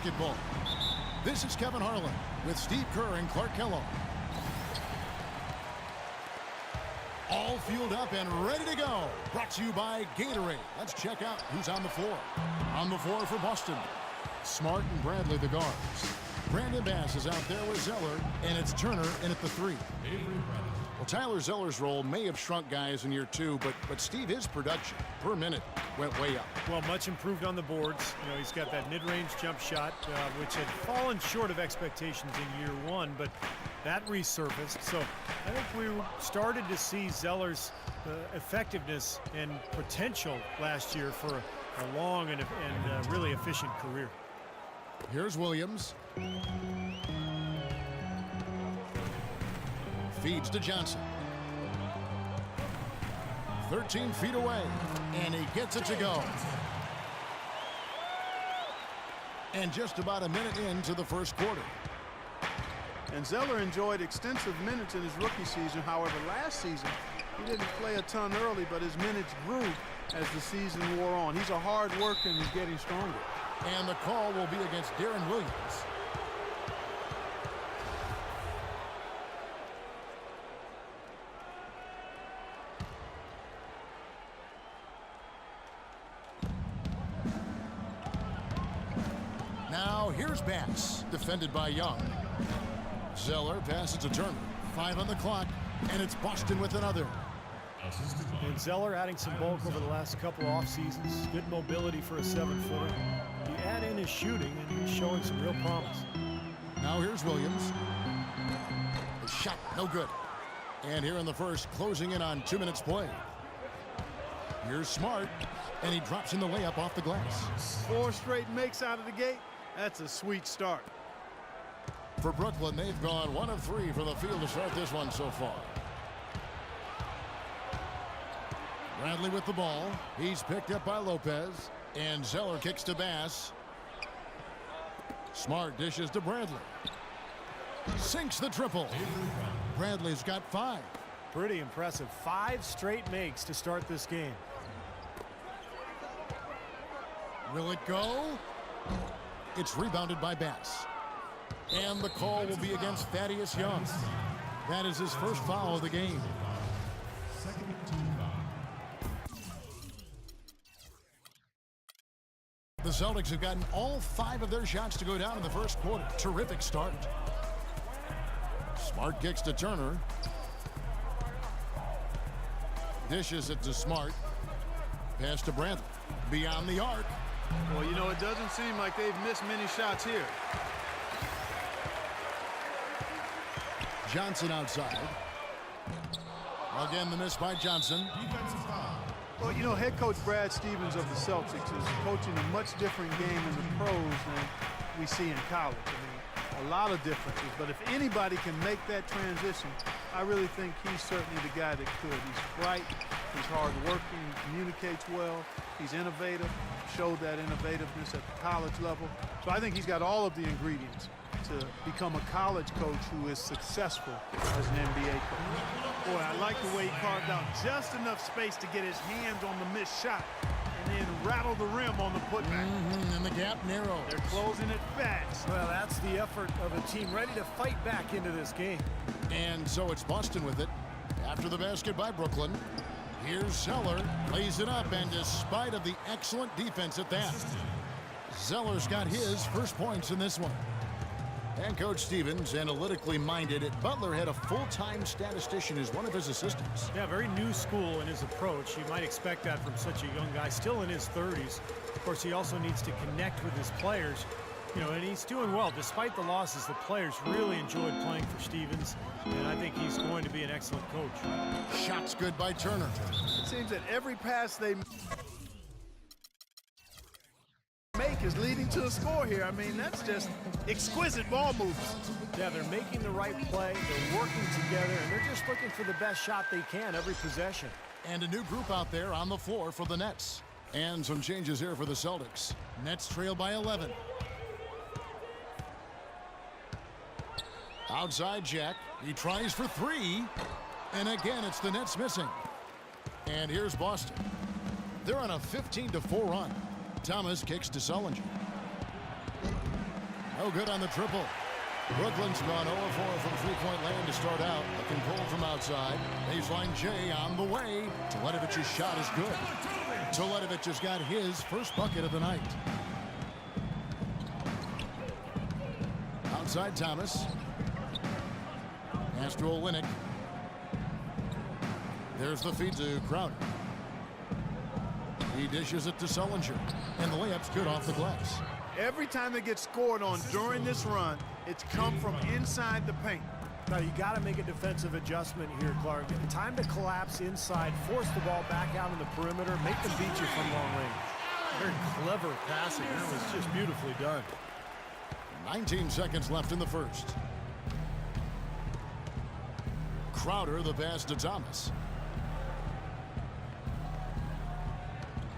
basketball. This is Kevin Harlan with Steve Kerr and Clark Kellogg. All fueled up and ready to go. Brought to you by Gatorade. Let's check out who's on the floor. On the floor for Boston, Smart and Bradley, the guards. Brandon Bass is out there with Zeller, and it's Turner in at the 3. Well, Tyler Zeller's role may have shrunk guys in year 2, but Steve, his production per minute went way up. Well, much improved on the boards. You know, he's got that mid-range jump shot, which had fallen short of expectations in year 1, but that resurfaced. So I think we started to see Zeller's effectiveness and potential last year for a long and really efficient career. Here's Williams. Feeds to Johnson. 13 feet away, and he gets it to go. And just about a minute into the first quarter. And Zeller enjoyed extensive minutes in his rookie season. However, last season, he didn't play a ton early, but his minutes grew as the season wore on. He's a hard worker, and he's getting stronger. And the call will be against Darren Williams. Now here's Bass, defended by Young. Zeller passes to Turner. 5 on the clock, and it's Boston with another. And Zeller adding some bulk over the last couple off seasons. Good mobility for a 7-footer. You add in his shooting, and he's showing some real promise. Now here's Williams. The shot, no good. And here in the first, closing in on 2 minutes play. Here's Smart, and he drops in the layup off the glass. 4 straight makes out of the gate. That's a sweet start. For Brooklyn, they've gone 1 of 3 from the field to start this one so far. Bradley with the ball. He's picked up by Lopez. And Zeller kicks to Bass. Smart dishes to Bradley. Sinks the triple. Bradley's got 5. Pretty impressive. 5 straight makes to start this game. Will it go? It's rebounded by Bass. And the call will be against Thaddeus Young. That is his first foul of the game. The Celtics have gotten all 5 of their shots to go down in the first quarter. Terrific start. Smart kicks to Turner. Dishes it to Smart. Pass to Bradley. Beyond the arc. Well, you know, it doesn't seem like they've missed many shots here. Johnson outside. Again, the miss by Johnson. Well, you know, head coach Brad Stevens of the Celtics is coaching a much different game in the pros than we see in college. I mean, a lot of differences. But if anybody can make that transition, I really think he's certainly the guy that could. He's bright, he's hard-working, he communicates well, he's innovative, showed that innovativeness at the college level. So I think he's got all of the ingredients to become a college coach who is successful as an NBA coach. Boy, I like the way he carved out just enough space to get his hands on the missed shot and then rattle the rim on the putback. And the gap narrows. They're closing it fast. Well, that's the effort of a team ready to fight back into this game. And so it's Boston with it. After the basket by Brooklyn, here's Zeller, lays it up, and despite of the excellent defense at that, Zeller's got his first points in this one. And Coach Stevens, analytically minded, Butler had a full-time statistician as one of his assistants. Yeah, very new school in his approach. You might expect that from such a young guy, still in his 30s. Of course, he also needs to connect with his players. You know, and he's doing well. Despite the losses, the players really enjoyed playing for Stevens, and I think he's going to be an excellent coach. Shots good by Turner. It seems that every pass they make is leading to a score here. I mean, that's just exquisite ball movement. Yeah, they're making the right play, they're working together, and they're just looking for the best shot they can every possession. And a new group out there on the floor for the Nets. And some changes here for the Celtics. Nets trail by 11. Outside Jack. He tries for 3. And again, it's the Nets missing. And here's Boston. They're on a 15-4 run. Thomas kicks to Sullinger. No good on the triple. Brooklyn's gone 0-4 from three-point land to start out. Looking pulled from outside. Baseline J on the way. Teletovich's shot is good. Teletovic has got his first bucket of the night. Outside Thomas. Pass to Olynyk. There's the feed to Crowder. He dishes it to Sullinger. And the layup's good off the glass. Every time they get scored on during this run, it's come from inside the paint. Now, you got to make a defensive adjustment here, Clark. Time to collapse inside, force the ball back out on the perimeter, make them beat you from long range. Very clever passing. That was just beautifully done. 19 seconds left in the first. Crowder, the pass to Thomas.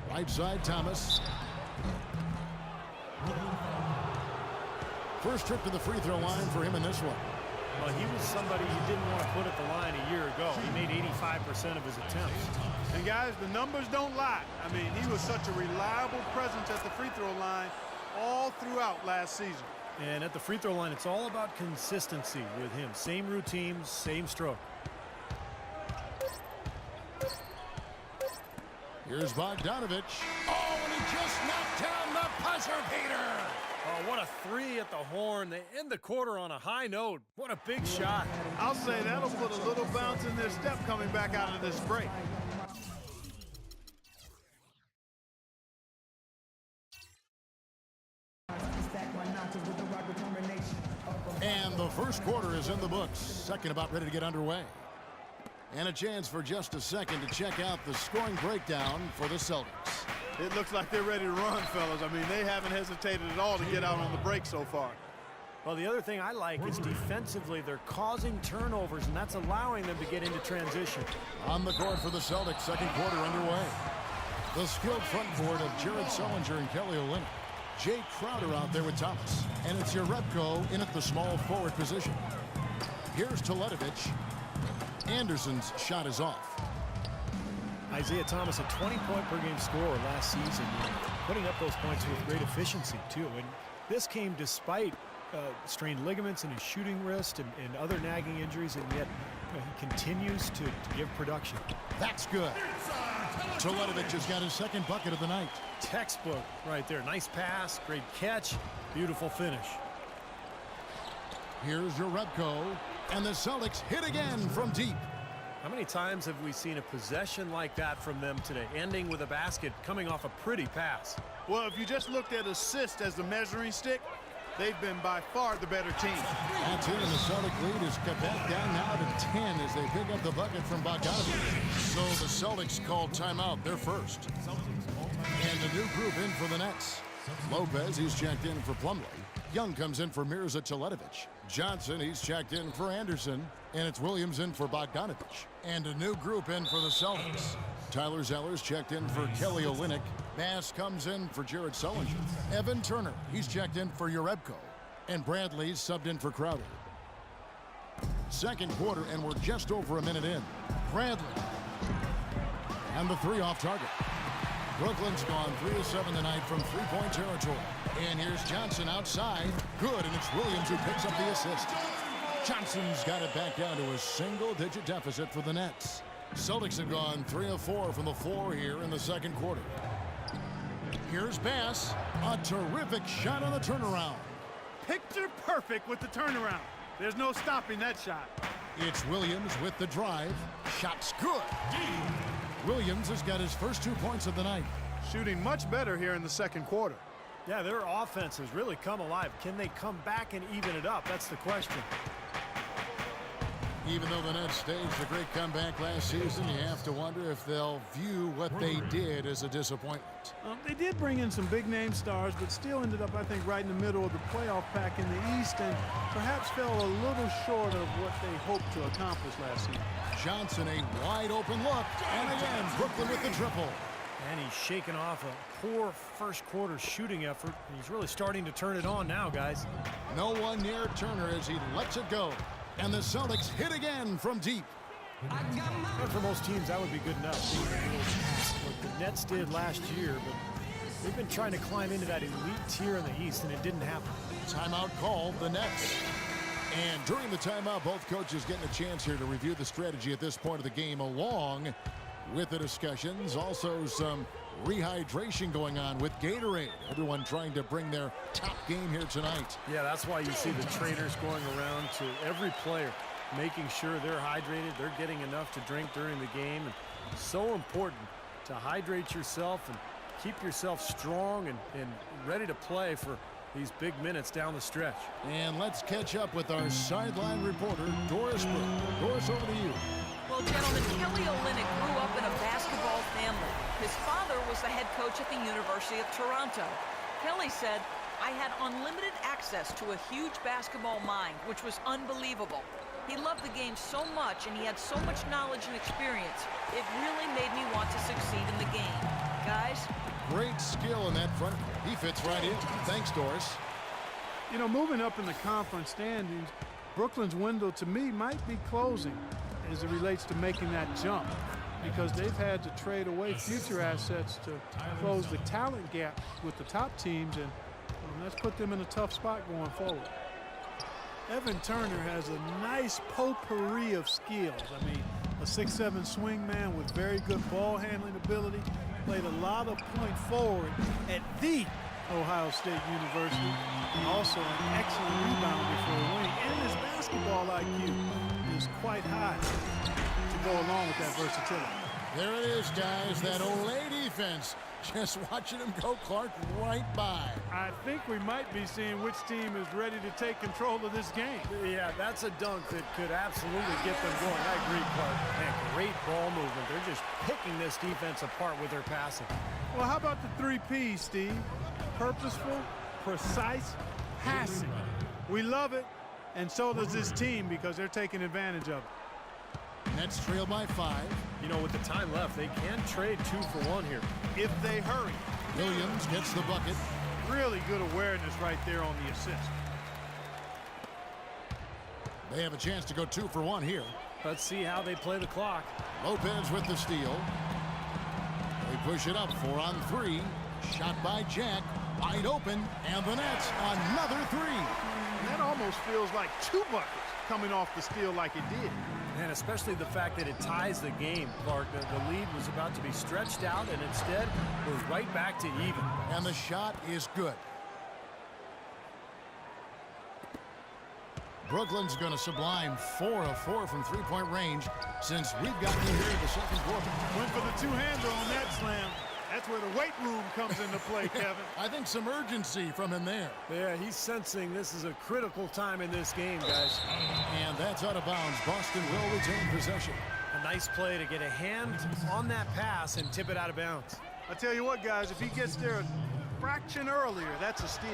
Right side, Thomas. First trip to the free throw line for him in this one. Well, he was somebody you didn't want to put at the line a year ago. He made 85% of his attempts. And guys, the numbers don't lie. I mean, he was such a reliable presence at the free throw line all throughout last season. And at the free throw line, it's all about consistency with him. Same routines, same stroke. Here's Bogdanovich. Oh, and he just knocked down the buzzer beater. Oh, what a three at the horn. They end the quarter on a high note. What a big shot. I'll say that'll put a little bounce in their step coming back out of this break. And the first quarter is in the books. Second about ready to get underway. And a chance for just a second to check out the scoring breakdown for the Celtics. It looks like they're ready to run, fellas. I mean, they haven't hesitated at all to get out on the break so far. Well, the other thing I like is defensively they're causing turnovers, and that's allowing them to get into transition. On the court for the Celtics, second quarter underway. The skilled front court of Jared Sullinger and Kelly Olynyk. Jay Crowder out there with Thomas. And it's Jerebko in at the small forward position. Here's Teletovic. Anderson's shot is off. Isaiah Thomas, a 20-point-per-game scorer last season, putting up those points with great efficiency, too. And this came despite strained ligaments in his shooting wrist and other nagging injuries, and yet he continues to give production. That's good. Teletovic has got his second bucket of the night. Textbook right there. Nice pass, great catch, beautiful finish. Here's Jerebko, and the Celtics hit again from deep. How many times have we seen a possession like that from them today, ending with a basket coming off a pretty pass? Well, if you just looked at assists as the measuring stick, they've been by far the better team. That's it, and the Celtic lead is cut back down now to 10 as they pick up the bucket from Bogdanovich. So the Celtics called timeout, they're first. And a new group in for the Nets. Lopez, he's checked in for Plumlee. Young comes in for Mirza Teletovic. Johnson, he's checked in for Anderson. And it's Williams in for Bogdanovich. And a new group in for the Celtics. Tyler Zeller's checked in for Kelly Olynyk. Bass comes in for Jared Sullinger. Evan Turner, he's checked in for Jerebko. And Bradley's subbed in for Crowder. Second quarter, and we're just over a minute in. Bradley. And the three off target. Brooklyn's gone 3 of 7 tonight from three-point territory. And here's Johnson outside. Good, and it's Williams who picks up the assist. Johnson's got it back down to a single-digit deficit for the Nets. Celtics have gone 3 of 4 from the floor here in the second quarter. Here's Bass. A terrific shot on the turnaround. Picture perfect with the turnaround. There's no stopping that shot. It's Williams with the drive. Shot's good. Williams has got his first 2 points of the night. Shooting much better here in the second quarter. Yeah, their offense has really come alive. Can they come back and even it up? That's the question. Even though the Nets staged a great comeback last season, you have to wonder if they'll view what they did as a disappointment. They did bring in some big-name stars, but still ended up, I think, right in the middle of the playoff pack in the East and perhaps fell a little short of what they hoped to accomplish last season. Johnson, a wide-open look, and again, Brooklyn with the triple. And he's shaking off a poor first-quarter shooting effort. He's really starting to turn it on now, guys. No one near Turner as he lets it go. And the Celtics hit again from deep. And for most teams, that would be good enough. What the Nets did last year, but they've been trying to climb into that elite tier in the East, and it didn't happen. Timeout called the Nets. And during the timeout, both coaches getting a chance here to review the strategy at this point of the game along with the discussions. Also some rehydration going on with Gatorade. Everyone trying to bring their top game here tonight. Yeah, that's why you see the trainers going around to every player, making sure they're hydrated, they're getting enough to drink during the game. And so important to hydrate yourself and keep yourself strong and ready to play for these big minutes down the stretch. And let's catch up with our sideline reporter, Doris Burke. Doris, over to you. Well, gentlemen, Kelly Olynyk grew up in a basketball family. His father was the head coach at the University of Toronto. Kelly said, "I had unlimited access to a huge basketball mind, which was unbelievable. He loved the game so much, and he had so much knowledge and experience. It really made me want to succeed in the game." Guys? Great skill in that front. He fits right in. Thanks, Doris. You know, moving up in the conference standings, Brooklyn's window, to me, might be closing as it relates to making that jump, because they've had to trade away future assets to close the talent gap with the top teams, and that's put them in a tough spot going forward. Evan Turner has a nice potpourri of skills. I mean, a 6'7" swing man with very good ball handling ability, played a lot of point forward at the Ohio State University, and also an excellent rebounder for a wing, and his basketball IQ is quite high to go along with that versatility. There it is, guys. That Olay defense. Just watching him go, Clark, right by. I think we might be seeing which team is ready to take control of this game. Yeah, that's a dunk that could absolutely get them going. I agree, Clark. Man, great ball movement. They're just picking this defense apart with their passing. Well, how about the 3 Ps, Steve? Purposeful, precise, passing. We love it, and so does this team, because they're taking advantage of it. Nets trail by 5. You know, with the time left, they can trade 2 for 1 here. If they hurry. Williams gets the bucket. Really good awareness right there on the assist. They have a chance to go 2 for 1 here. Let's see how they play the clock. Lopez with the steal. They push it up, 4 on 3. Shot by Jack, wide open, and the Nets another 3. And that almost feels like 2 buckets coming off the steal like it did. And especially the fact that it ties the game, Clark. The lead was about to be stretched out, and instead we're right back to even. And the shot is good. Brooklyn's going to sublime 4 of 4 from three-point range since we've gotten in here in the second quarter. Went for the two-hander on that slam. That's where the weight room comes into play, Kevin. I think some urgency from him there. Yeah, he's sensing this is a critical time in this game, guys. And that's out of bounds. Boston will retain possession. A nice play to get a hand on that pass and tip it out of bounds. I tell you what, guys, if he gets there a fraction earlier, that's a steal.